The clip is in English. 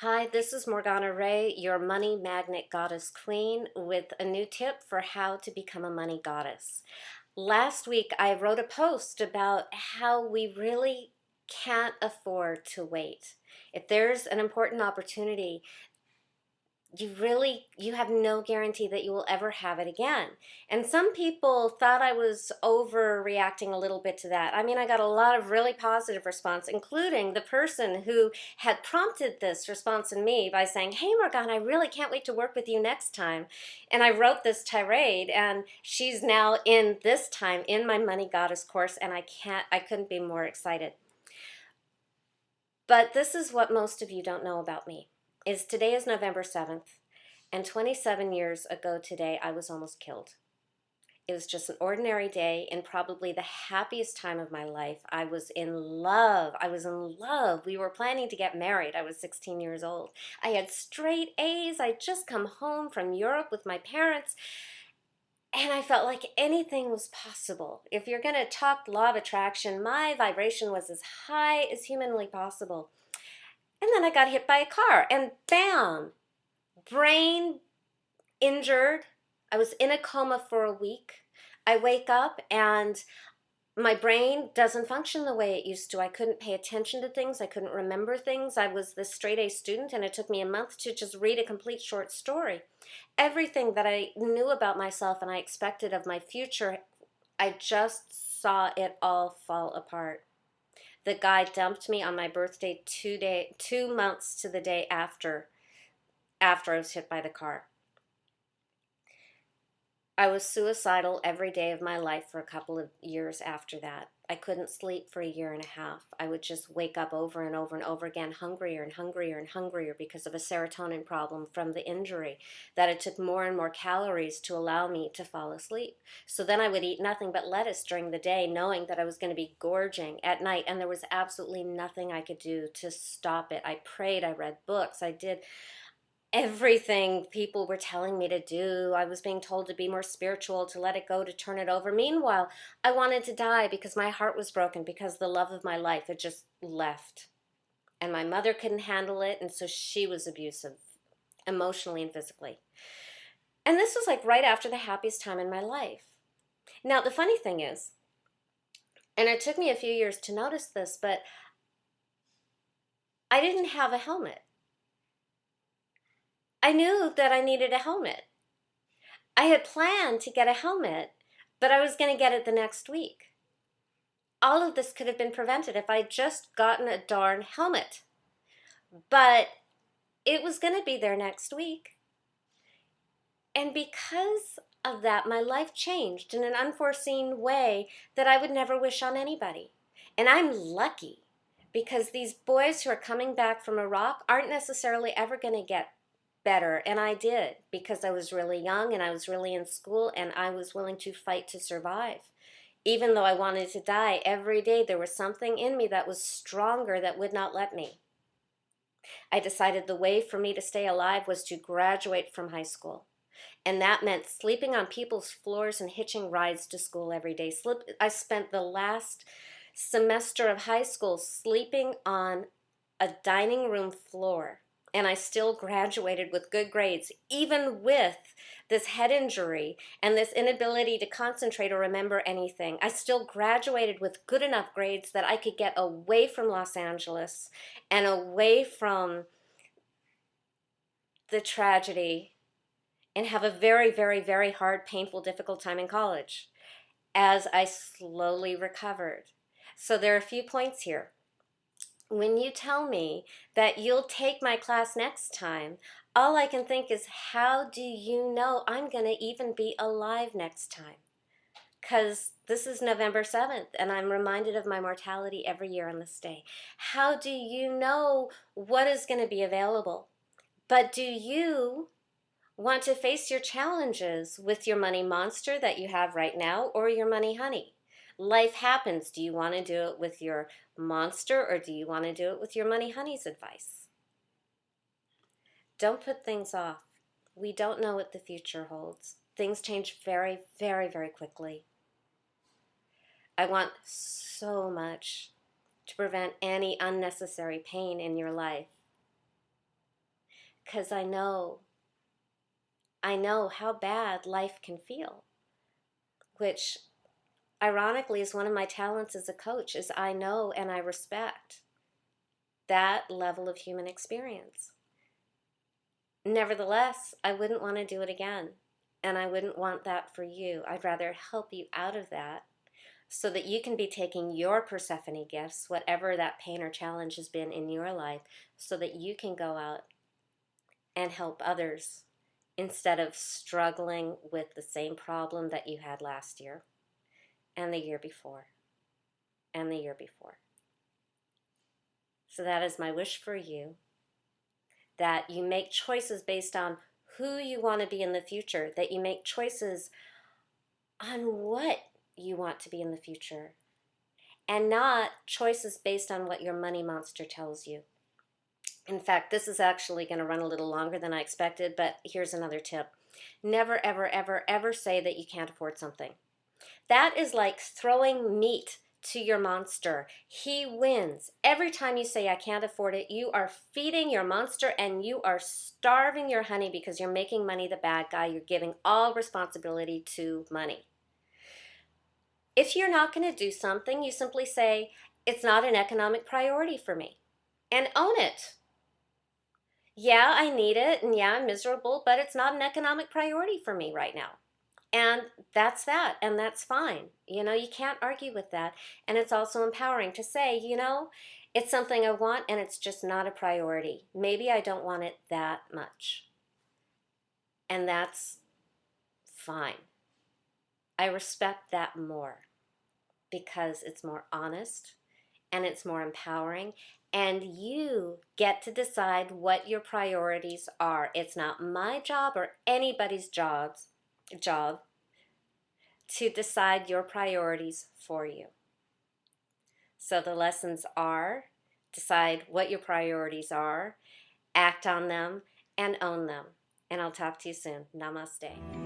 Hi, this is Morgana Ray, your money magnet goddess queen, with a new tip for how to become a money goddess. Last week, I wrote a post about how we really can't afford to wait. If there's an important opportunity, you have no guarantee that you will ever have it again. And some people thought I was overreacting a little bit to that. I mean, I got a lot of really positive response, including the person who had prompted this response in me by saying, "Hey Morgana, I really can't wait to work with you next time." And I wrote this tirade, and she's now in this time in my Money Goddess course, and I couldn't be more excited. But this is what most of you don't know about me. Today is November 7th, and 27 years ago today, I was almost killed. It was just an ordinary day in probably the happiest time of my life. I was in love. I was in love. We were planning to get married. I was 16 years old. I had straight A's. I'd just come home from Europe with my parents, and I felt like anything was possible. If you're going to talk law of attraction, my vibration was as high as humanly possible. And then I got hit by a car, and bam, brain injured. I was in a coma for a week. I wake up and my brain doesn't function the way it used to. I couldn't pay attention to things. I couldn't remember things. I was this straight A student, and it took me a month to just read a complete short story. Everything that I knew about myself and I expected of my future, I just saw it all fall apart. The guy dumped me on my birthday 2 months to the day after I was hit by the car. I was suicidal every day of my life for a couple of years after that. I couldn't sleep for a year and a half. I would just wake up over and over and over again, hungrier and hungrier and hungrier because of a serotonin problem from the injury, that it took more and more calories to allow me to fall asleep. So then I would eat nothing but lettuce during the day, knowing that I was going to be gorging at night, and there was absolutely nothing I could do to stop it. I prayed, I read books, I did everything people were telling me to do. I was being told to be more spiritual, to let it go, to turn it over. Meanwhile, I wanted to die because my heart was broken, because the love of my life had just left. And my mother couldn't handle it, and so she was abusive, emotionally and physically. And this was like right after the happiest time in my life. Now, the funny thing is, and it took me a few years to notice this, but I didn't have a helmet. I knew that I needed a helmet. I had planned to get a helmet, but I was going to get it the next week. All of this could have been prevented if I'd just gotten a darn helmet. But it was going to be there next week. And because of that, my life changed in an unforeseen way that I would never wish on anybody. And I'm lucky, because these boys who are coming back from Iraq aren't necessarily ever going to get better. And I did, because I was really young and I was really in school and I was willing to fight to survive. Even though I wanted to die every day, there was something in me that was stronger that would not let me. I decided the way for me to stay alive was to graduate from high school. And that meant sleeping on people's floors and hitching rides to school every day. I spent the last semester of high school sleeping on a dining room floor, and I still graduated with good grades, even with this head injury and this inability to concentrate or remember anything. I still graduated with good enough grades that I could get away from Los Angeles and away from the tragedy and have a very, very, very hard, painful, difficult time in college as I slowly recovered. So there are a few points here. When you tell me that you'll take my class next time, all I can think is, how do you know I'm going to even be alive next time? Because this is November 7th, and I'm reminded of my mortality every year on this day. How do you know what is going to be available? But do you want to face your challenges with your money monster that you have right now, or your money honey? Life happens. Do you want to do it with your monster, or do you want to do it with your money honey's advice? Don't put things off. We don't know what the future holds. Things change very, very, very quickly. I want so much to prevent any unnecessary pain in your life. because I know how bad life can feel, which ironically is one of my talents as a coach, is I know and I respect that level of human experience. Nevertheless, I wouldn't want to do it again. And I wouldn't want that for you. I'd rather help you out of that so that you can be taking your Persephone gifts, whatever that pain or challenge has been in your life, so that you can go out and help others instead of struggling with the same problem that you had last year and the year before and the year before. So that is my wish for you, that you make choices based on who you want to be in the future, that you make choices on what you want to be in the future, and not choices based on what your money monster tells you. In fact, this is actually going to run a little longer than I expected, but here's another tip. Never, ever, ever, ever say that you can't afford something. That is like throwing meat to your monster. He wins. Every time you say, I can't afford it, you are feeding your monster and you are starving your honey because you're making money the bad guy. You're giving all responsibility to money. If you're not going to do something, you simply say, it's not an economic priority for me, and own it. Yeah, I need it, and yeah, I'm miserable, but it's not an economic priority for me right now. And that's that, and that's fine. You can't argue with that. And it's also empowering to say, it's something I want and it's just not a priority. Maybe I don't want it that much. And that's fine. I respect that more because it's more honest and it's more empowering. And you get to decide what your priorities are. It's not my job or anybody's job to decide your priorities for you. So the lessons are: decide what your priorities are, act on them, and own them. And I'll talk to you soon. Namaste.